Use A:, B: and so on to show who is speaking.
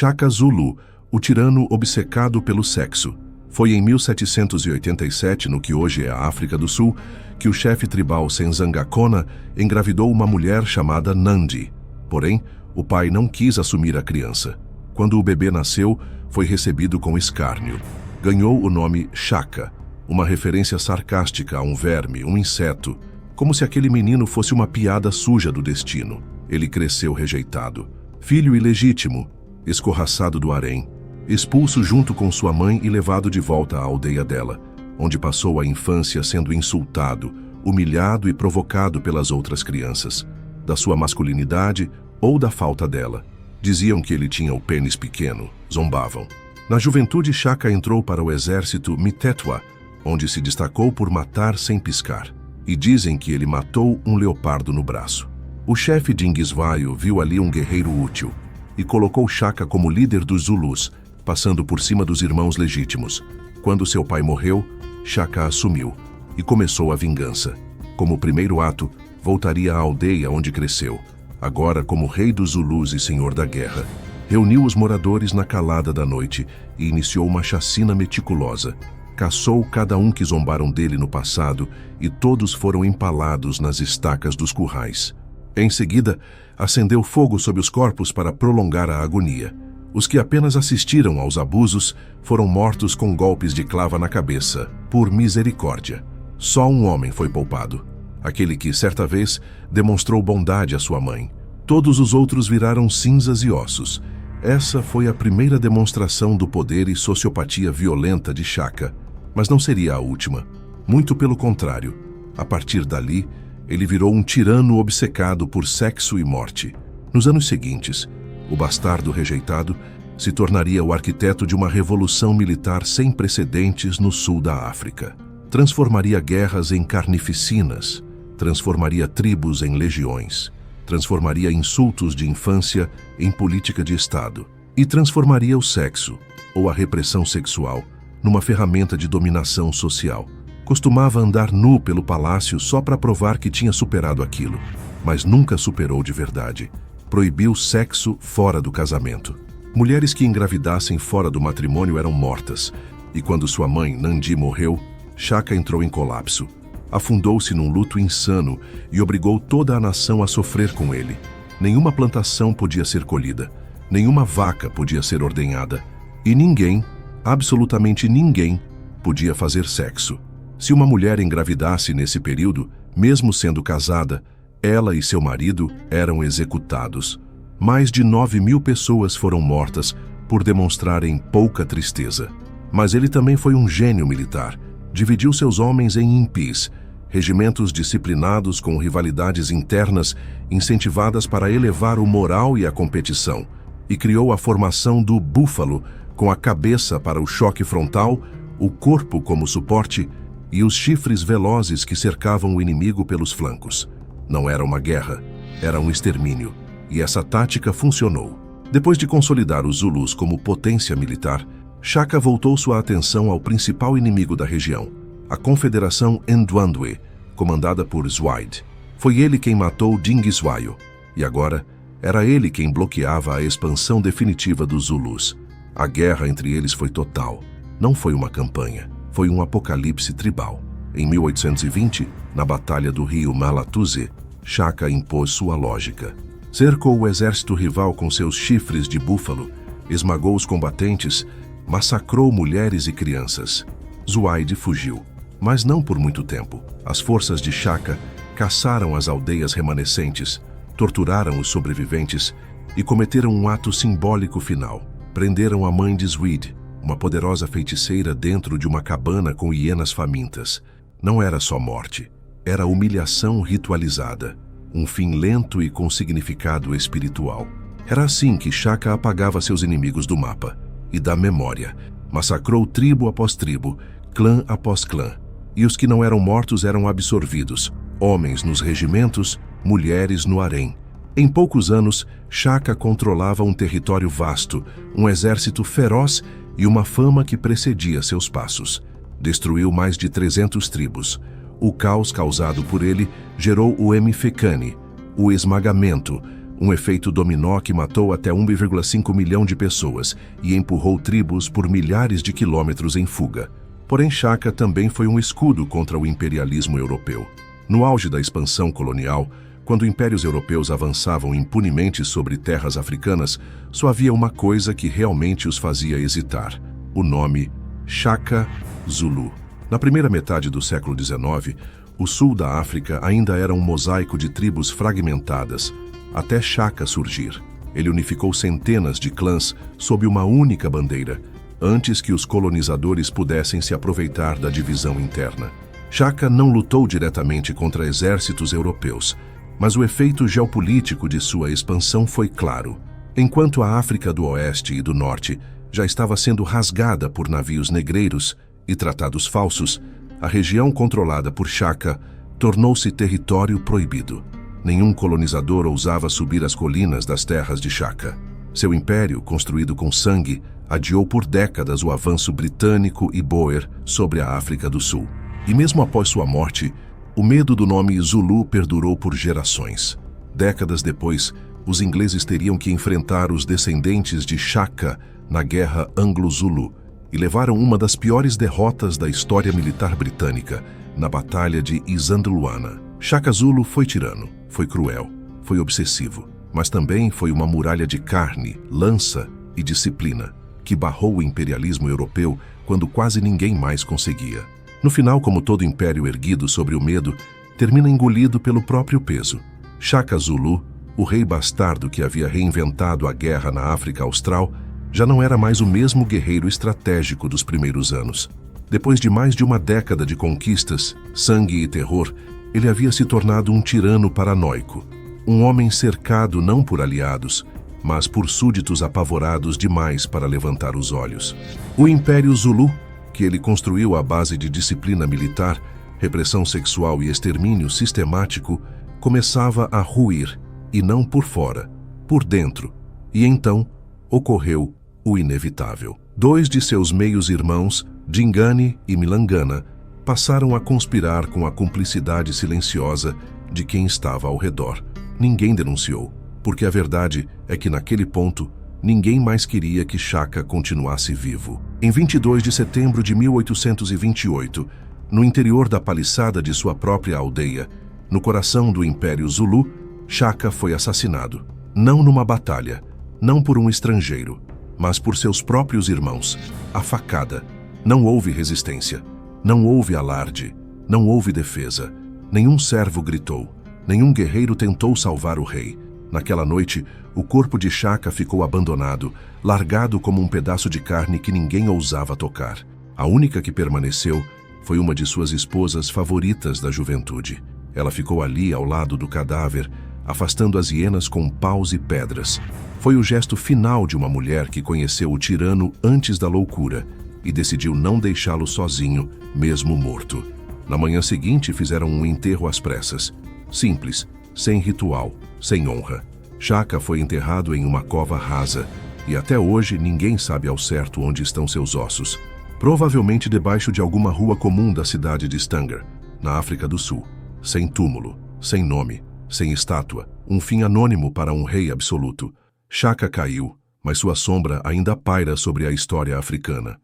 A: Shaka Zulu, o tirano obcecado pelo sexo. Foi em 1787, no que hoje é a África do Sul, que o chefe tribal Senzangakona engravidou uma mulher chamada Nandi. Porém, o pai não quis assumir a criança. Quando o bebê nasceu, foi recebido com escárnio. Ganhou o nome Shaka, uma referência sarcástica a um verme, um inseto, como se aquele menino fosse uma piada suja do destino. Ele cresceu rejeitado. Filho ilegítimo, escorraçado do harém, expulso junto com sua mãe e levado de volta à aldeia dela, onde passou a infância sendo insultado, humilhado e provocado pelas outras crianças, da sua masculinidade ou da falta dela. Diziam que ele tinha o pênis pequeno, zombavam. Na juventude, Shaka entrou para o exército Mitetwa, onde se destacou por matar sem piscar. E dizem que ele matou um leopardo no braço. O chefe Dingiswayo viu ali um guerreiro útil e colocou Shaka como líder dos Zulus, passando por cima dos irmãos legítimos. Quando seu pai morreu, Shaka assumiu e começou a vingança. Como primeiro ato, voltaria à aldeia onde cresceu, agora como rei dos Zulus e senhor da guerra. Reuniu os moradores na calada da noite e iniciou uma chacina meticulosa. Caçou cada um que zombaram dele no passado e todos foram empalados nas estacas dos currais. Em seguida, acendeu fogo sobre os corpos para prolongar a agonia. Os que apenas assistiram aos abusos foram mortos com golpes de clava na cabeça, por misericórdia. Só um homem foi poupado, aquele que, certa vez, demonstrou bondade à sua mãe. Todos os outros viraram cinzas e ossos. Essa foi a primeira demonstração do poder e sociopatia violenta de Shaka, mas não seria a última. Muito pelo contrário. A partir dali, ele virou um tirano obcecado por sexo e morte. Nos anos seguintes, o bastardo rejeitado se tornaria o arquiteto de uma revolução militar sem precedentes no sul da África. Transformaria guerras em carnificinas, transformaria tribos em legiões, transformaria insultos de infância em política de Estado e transformaria o sexo, ou a repressão sexual, numa ferramenta de dominação social. Costumava andar nu pelo palácio só para provar que tinha superado aquilo, mas nunca superou de verdade. Proibiu sexo fora do casamento. Mulheres que engravidassem fora do matrimônio eram mortas, e quando sua mãe, Nandi, morreu, Shaka entrou em colapso. Afundou-se num luto insano e obrigou toda a nação a sofrer com ele. Nenhuma plantação podia ser colhida, nenhuma vaca podia ser ordenhada, e ninguém, absolutamente ninguém, podia fazer sexo. Se uma mulher engravidasse nesse período, mesmo sendo casada, ela e seu marido eram executados. Mais de 9.000 pessoas foram mortas por demonstrarem pouca tristeza. Mas ele também foi um gênio militar. Dividiu seus homens em impis, regimentos disciplinados com rivalidades internas incentivadas para elevar o moral e a competição, e criou a formação do búfalo, com a cabeça para o choque frontal, o corpo como suporte e os chifres velozes que cercavam o inimigo pelos flancos. Não era uma guerra, era um extermínio, e essa tática funcionou. Depois de consolidar os Zulus como potência militar, Shaka voltou sua atenção ao principal inimigo da região, a Confederação Ndwandwe, comandada por Zwaid. Foi ele quem matou Dingiswayo, e agora era ele quem bloqueava a expansão definitiva dos Zulus. A guerra entre eles foi total. Não foi uma campanha, foi um apocalipse tribal. Em 1820, na Batalha do Rio Malatuze, Shaka impôs sua lógica. Cercou o exército rival com seus chifres de búfalo, esmagou os combatentes, massacrou mulheres e crianças. Zwaid fugiu, mas não por muito tempo. As forças de Shaka caçaram as aldeias remanescentes, torturaram os sobreviventes e cometeram um ato simbólico final. Prenderam a mãe de Zwaid, uma poderosa feiticeira, dentro de uma cabana com hienas famintas. Não era só morte, era humilhação ritualizada, um fim lento e com significado espiritual. Era assim que Shaka apagava seus inimigos do mapa e da memória. Massacrou tribo após tribo, clã após clã. E os que não eram mortos eram absorvidos, homens nos regimentos, mulheres no harém. Em poucos anos, Shaka controlava um território vasto, um exército feroz e uma fama que precedia seus passos. Destruiu mais de 300 tribos. O caos causado por ele gerou o Mfecane, o esmagamento, Um efeito dominó que matou até 1,5 milhão de pessoas e empurrou tribos por milhares de quilômetros em fuga. Porém, Shaka também foi um escudo contra o imperialismo europeu. No auge da expansão colonial, quando impérios europeus avançavam impunemente sobre terras africanas, só havia uma coisa que realmente os fazia hesitar: o nome Shaka Zulu. Na primeira metade do século XIX, o sul da África ainda era um mosaico de tribos fragmentadas, até Shaka surgir. Ele unificou centenas de clãs sob uma única bandeira, antes que os colonizadores pudessem se aproveitar da divisão interna. Shaka não lutou diretamente contra exércitos europeus, mas o efeito geopolítico de sua expansão foi claro. Enquanto a África do Oeste e do Norte já estava sendo rasgada por navios negreiros e tratados falsos, a região controlada por Shaka tornou-se território proibido. Nenhum colonizador ousava subir as colinas das terras de Shaka. Seu império, construído com sangue, adiou por décadas o avanço britânico e Boer sobre a África do Sul. E mesmo após sua morte, o medo do nome Zulu perdurou por gerações. Décadas depois, os ingleses teriam que enfrentar os descendentes de Shaka na Guerra Anglo-Zulu e levaram uma das piores derrotas da história militar britânica, na Batalha de Isandlwana. Shaka Zulu foi tirano, foi cruel, foi obsessivo, mas também foi uma muralha de carne, lança e disciplina, que barrou o imperialismo europeu quando quase ninguém mais conseguia. No final, como todo império erguido sobre o medo, termina engolido pelo próprio peso. Shaka Zulu, o rei bastardo que havia reinventado a guerra na África Austral, já não era mais o mesmo guerreiro estratégico dos primeiros anos. Depois de mais de uma década de conquistas, sangue e terror, ele havia se tornado um tirano paranoico, um homem cercado não por aliados, mas por súditos apavorados demais para levantar os olhos. O Império Zulu, que ele construiu à base de disciplina militar, repressão sexual e extermínio sistemático, começava a ruir, e não por fora, por dentro. E então ocorreu o inevitável. 2 de seus meios-irmãos, Dingane e Milangana, passaram a conspirar com a cumplicidade silenciosa de quem estava ao redor. Ninguém denunciou, porque a verdade é que naquele ponto, ninguém mais queria que Shaka continuasse vivo. Em 22 de setembro de 1828, no interior da paliçada de sua própria aldeia, no coração do Império Zulu, Shaka foi assassinado. Não numa batalha, não por um estrangeiro, mas por seus próprios irmãos, a facada. Não houve resistência, não houve alarde, não houve defesa. Nenhum servo gritou, nenhum guerreiro tentou salvar o rei. Naquela noite, o corpo de Shaka ficou abandonado, largado como um pedaço de carne que ninguém ousava tocar. A única que permaneceu foi uma de suas esposas favoritas da juventude. Ela ficou ali ao lado do cadáver, afastando as hienas com paus e pedras. Foi o gesto final de uma mulher que conheceu o tirano antes da loucura e decidiu não deixá-lo sozinho, mesmo morto. Na manhã seguinte, fizeram um enterro às pressas. Simples, sem ritual, sem honra. Shaka foi enterrado em uma cova rasa e até hoje ninguém sabe ao certo onde estão seus ossos. Provavelmente debaixo de alguma rua comum da cidade de Stanger, na África do Sul. Sem túmulo, sem nome, sem estátua, um fim anônimo para um rei absoluto. Shaka caiu, mas sua sombra ainda paira sobre a história africana.